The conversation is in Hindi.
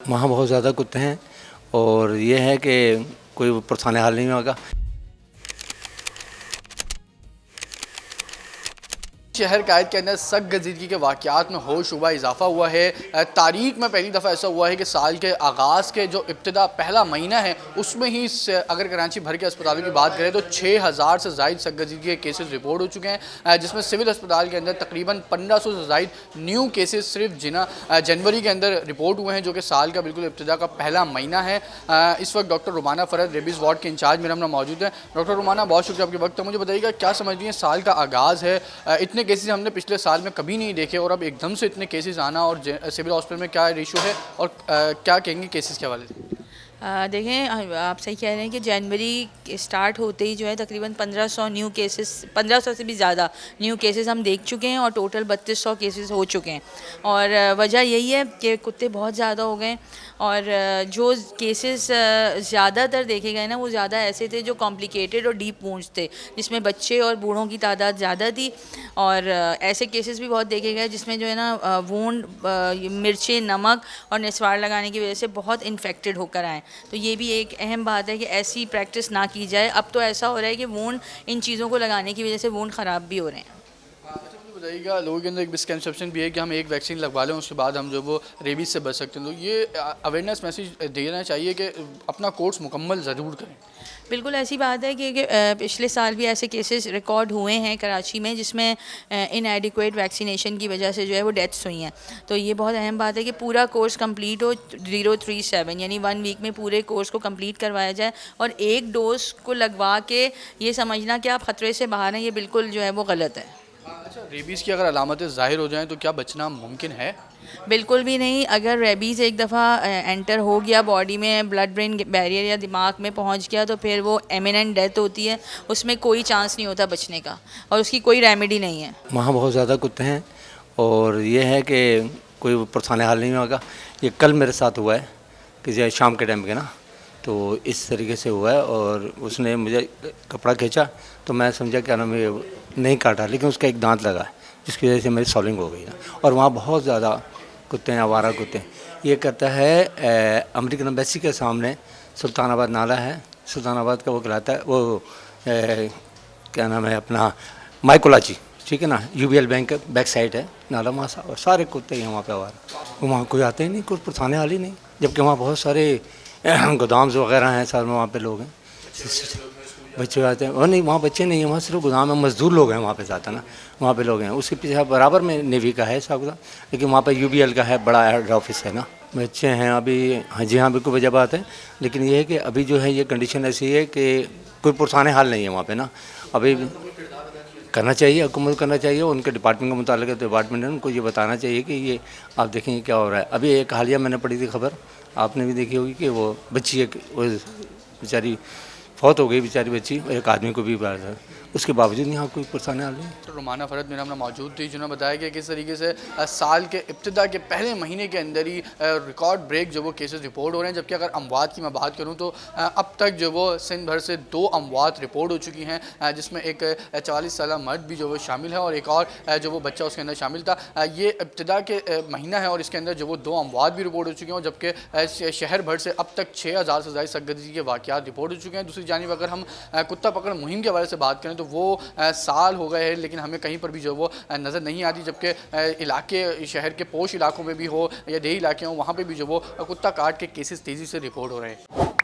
वहाँ बहुत ज़्यादा कुत्ते हैं और ये है कि कोई पुरसाने हाल नहीं होगा। शहर कायद के अंदर सख्त गजीदगी के वाक़यात में होशरुबा इजाफा हुआ है। तारीख में पहली दफ़ा ऐसा हुआ है कि साल के आगाज़ के जो इब्तिदा पहला महीना है उसमें ही अगर कराची भर के अस्पतालों की बात करें तो 6000 से ज़ायद सख्त गजीदगी के केसेस रिपोर्ट हो चुके हैं, जिसमें सिविल अस्पताल के अंदर तकरीबन 1500 से ज़ायद न्यू केसेस सिर्फ जनवरी के अंदर रिपोर्ट हुए हैं, जो कि साल का बिल्कुल इब्तिदा का पहला महीना है। इस वक्त डॉक्टर रुमाना फरद रेबीज़ वार्ड के इंचार्ज मेरे हमने मौजूद हैं। डॉक्टर रुमाना, बहुत शुक्रिया आपके वक्त। मुझे बताइएगा क्या समझ लीजिए साल का आगाज़ है, इतने केसेस हमने पिछले साल में कभी नहीं देखे और अब एकदम से इतने केसेस आना, और सिविल हॉस्पिटल में क्या रेशो है और क्या कहेंगे केसेस के हवाले से? देखें, आप सही कह रहे हैं कि जनवरी स्टार्ट होते ही जो है तकरीबन 1500 न्यू केसेस, 1500 से भी ज़्यादा न्यू केसेस हम देख चुके हैं और टोटल 3200 केसेस हो चुके हैं। और वजह यही है कि कुत्ते बहुत ज़्यादा हो गए और जो केसेस ज़्यादातर देखे गए ना वो ज़्यादा ऐसे थे जो कॉम्प्लिकेटेड और डीप वुंड्स थे, जिसमें बच्चे और बूढ़ों की तादाद ज़्यादा थी। और ऐसे केसेस भी बहुत देखे गए जिसमें जो है ना वुंड मिर्चें, नमक और निस्वार लगाने की वजह से बहुत इन्फेक्टेड होकर आए। तो ये भी एक अहम बात है कि ऐसी प्रैक्टिस ना की जाए। अब तो ऐसा हो रहा है कि वुंड इन चीज़ों को लगाने की वजह से वुंड ख़राब भी हो रहे हैं। अच्छा, मुझे बताइएगा, लोगों के अंदर एक मिसकंसेप्शन भी है कि हम एक वैक्सीन लगवा लें उसके बाद हम जो वो रेबीज़ से बच सकते हैं, तो ये अवेयरनेस मैसेज देना चाहिए कि अपना कोर्स मुकम्मल ज़रूर करें। बिल्कुल ऐसी बात है कि पिछले साल भी ऐसे केसेस रिकॉर्ड हुए हैं कराची में जिसमें इनएडिक्वेट वैक्सीनेशन की वजह से जो है वो डेथ्स हुई हैं। तो ये बहुत अहम बात है कि पूरा कोर्स कंप्लीट हो 037 यानी 1 वीक में पूरे कोर्स को कंप्लीट करवाया जाए। और एक डोज को लगवा के ये समझना कि आप ख़तरे से बाहर हैं, ये बिल्कुल जो है वो गलत है। अच्छा, रेबीज़ की अगर अलामतें ज़ाहिर हो जाएँ तो क्या बचना मुमकिन है? बिल्कुल भी नहीं। अगर रेबीज़ एक दफ़ा एंटर हो गया बॉडी में, ब्लड ब्रेन बैरियर या दिमाग में पहुंच गया, तो फिर वो इमिनेंट डेथ होती है, उसमें कोई चांस नहीं होता बचने का और उसकी कोई रेमेडी नहीं है। वहाँ बहुत ज़्यादा कुत्ते हैं और ये है कि कोई पुरसाने हाल नहीं होगा। ये कल मेरे साथ हुआ है कि जो शाम के टाइम के ना, तो इस तरीके से हुआ है और उसने मुझे कपड़ा खींचा तो मैं समझा क्या नाम है, नहीं काटा, लेकिन उसका एक दांत लगा जिसकी वजह से मेरी सॉलिंग हो गई ना। और वहाँ बहुत ज़्यादा कुत्ते हैं, आवारा कुत्ते हैं। ये करता है अमेरिकन एम्बेसी के सामने सुल्तानाबाद नाला है, सुल्तानाबाद का वो कहलाता है, वो क्या नाम है अपना माइकोलाची, ठीक है ना, यूबीएल बैंक बैक साइड है नाला, वहाँ और सारे कुत्ते हैं वहाँ पे आवारा। वहाँ कोई आते ही नहीं, कुछ पुरसाने हाल ही नहीं, जबकि वहाँ बहुत सारे गोदाम्स वगैरह हैं, सारे वहाँ पे लोग हैं, बच्चे आते हैं। और नहीं, वहाँ बच्चे नहीं हैं, वहाँ सिर्फ गोदाम में मजदूर लोग हैं वहाँ पे ज़्यादा ना, वहाँ पे लोग हैं। उसके पीछे बराबर में नेवी का है साहब, लेकिन वहाँ पे यूबीएल का है, बड़ा हेड ऑफिस है ना। बच्चे हैं अभी, हाँ जी हाँ, बिल्कुल वजह बात है। लेकिन ये है कि अभी जो है ये कंडीशन ऐसी है कि कोई पुरसाने हाल नहीं है वहाँ पे ना। अभी करना चाहिए, हुकूमत करना चाहिए, उनके डिपार्टमेंट के मुतालिक डिपार्टमेंट है, उनको ये बताना चाहिए कि ये आप देखेंगे क्या हो रहा है। अभी एक हालिया मैंने पढ़ी थी खबर, आपने भी देखी होगी, कि वो बच्ची एक बेचारी फौत हो गई, बेचारी बच्ची, और एक आदमी को भी बाहर था, उसके बावजूद यहाँ कोई परेशानी आ रही है। तो रुमाना फरद मेरा हमने मौजूद थी, जिन्होंने बताया कि किस तरीके से साल के इब्तिदा के पहले महीने के अंदर ही रिकॉर्ड ब्रेक जो वो केसेस रिपोर्ट हो रहे हैं। जबकि अगर अमवात की मैं बात करूँ तो अब तक जो वो सिंध भर से 2 अमवात रिपोर्ट हो चुकी हैं, जिसमें एक 44 साल मर्द भी जो वो शामिल है और एक और जो वो बच्चा उसके अंदर शामिल था। ये इब्तिदा के महीना है और इसके अंदर जो वो 2 अमवात भी रिपोर्ट हो चुके हैं, जबकि शहर भर से अब तक 6000 से ज़्यादा सख्तगजीदगी के वाक़यात रिपोर्ट हो चुके हैं। दूसरी जानिब अगर हम कुत्ता पकड़ मुहिम के हवाले से बात करें तो वो साल हो गए हैं, लेकिन हमें कहीं पर भी जो वो नज़र नहीं आती। जबकि इलाके, शहर के पोश इलाकों में भी हो या देही इलाके हों, वहाँ पे भी जो वो कुत्ता काट के केसेस तेज़ी से रिपोर्ट हो रहे हैं।